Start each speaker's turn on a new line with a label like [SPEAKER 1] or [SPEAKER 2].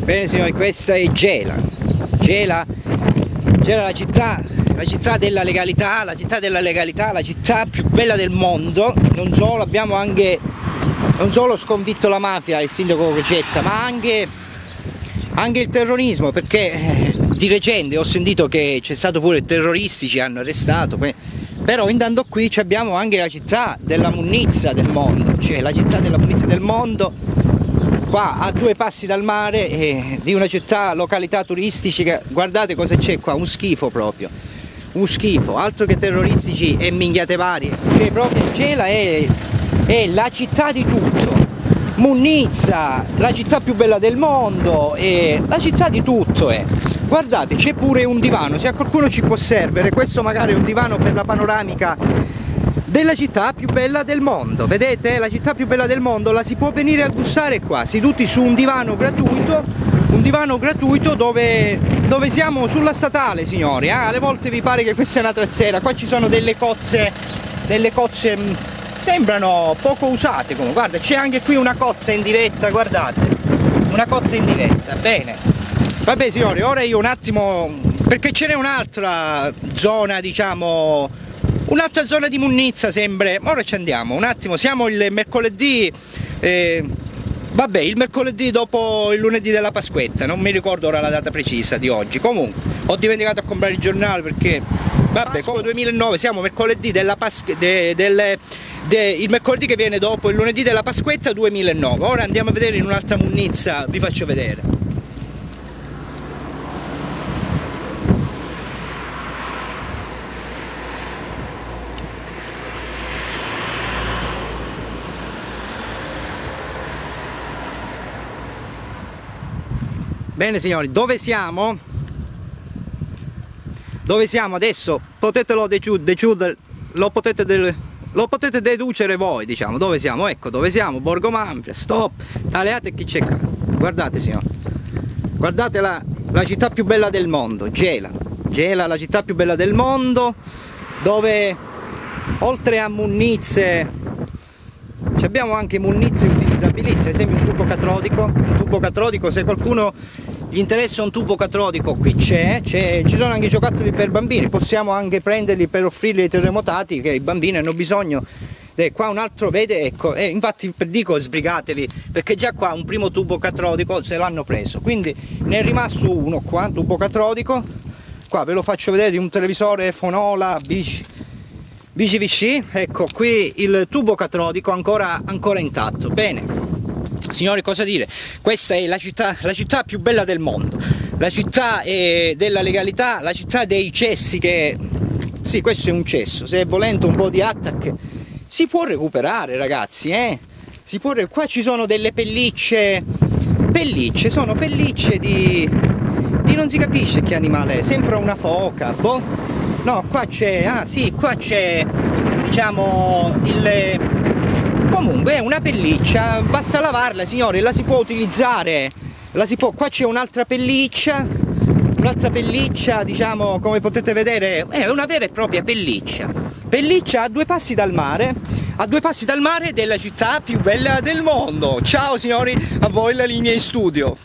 [SPEAKER 1] Bene signori, questa è Gela. Gela la città della legalità, la città più bella del mondo. Non solo, abbiamo anche, non solo sconfitto la mafia, il sindaco Crocetta, ma anche il terrorismo, perché di recente ho sentito che c'è stato pure terroristi, ci hanno arrestato. Però andando qui abbiamo anche la città della munnizia del mondo, cioè la città della munnizia del mondo, qua a 2 passi dal mare, di una città, località turistica. Guardate cosa c'è qua, un schifo proprio, un schifo, altro che terroristici e minchiate varie. Cioè proprio Gela è la città di tutto, Munnizia, la città più bella del mondo, è la città di tutto è. Guardate, c'è pure un divano, se a qualcuno ci può servere, questo magari è un divano per la panoramica della città più bella del mondo. Vedete, la città più bella del mondo la si può venire a gustare qua, seduti su un divano gratuito dove siamo sulla statale, signori. Alle volte vi pare che questa è una trazzera, qua ci sono delle cozze sembrano poco usate. Comunque guarda, c'è anche qui una cozza in diretta, guardate, una cozza in diretta. Bene, vabbè signori, ora io un attimo, perché ce n'è un'altra zona, diciamo, un'altra zona di Munnizia sempre. Ora ci andiamo un attimo, siamo il mercoledì, vabbè, il mercoledì dopo il lunedì della Pasquetta, non mi ricordo ora la data precisa di oggi. Comunque ho dimenticato a comprare il giornale perché, vabbè, come 2009, siamo mercoledì della il mercoledì che viene dopo il lunedì della Pasquetta 2009. Ora andiamo a vedere in un'altra Munnizia, vi faccio vedere. Bene signori, dove siamo? Dove siamo adesso? Potetelo decidere, lo potete deducere voi, diciamo. Dove siamo? Ecco dove siamo, Borgo Manfred, stop, Taleate, chi c'è qua? Guardate signori, guardate la città più bella del mondo, Gela, la città più bella del mondo, dove oltre a munnizie abbiamo anche munnizie utilizzabilissime, ad esempio un tubo catrodico, se qualcuno gli interessa un tubo catrodico qui ci sono anche giocattoli per bambini, possiamo anche prenderli per offrirli ai terremotati, che i bambini hanno bisogno. Qua un altro, vede, ecco, infatti dico sbrigatevi, perché già qua un primo tubo catrodico se l'hanno preso, quindi ne è rimasto uno qua, tubo catrodico, qua ve lo faccio vedere, di un televisore Fonola BCVC, ecco qui il tubo catrodico ancora intatto. Bene signori, cosa dire, questa è la città più bella del mondo, la città della legalità, la città dei cessi, che sì, questo è un cesso, se volendo un po' di attack si può recuperare, ragazzi, si può. Qua ci sono delle pellicce, sono pellicce di non si capisce che animale è, sembra una foca, boh. No, qua c'è, sì, qua c'è, diciamo, comunque è una pelliccia, basta lavarla signori, la si può utilizzare, qua c'è un'altra pelliccia, diciamo, come potete vedere, è una vera e propria pelliccia a 2 passi dal mare, della città più bella del mondo. Ciao signori, a voi la linea in studio.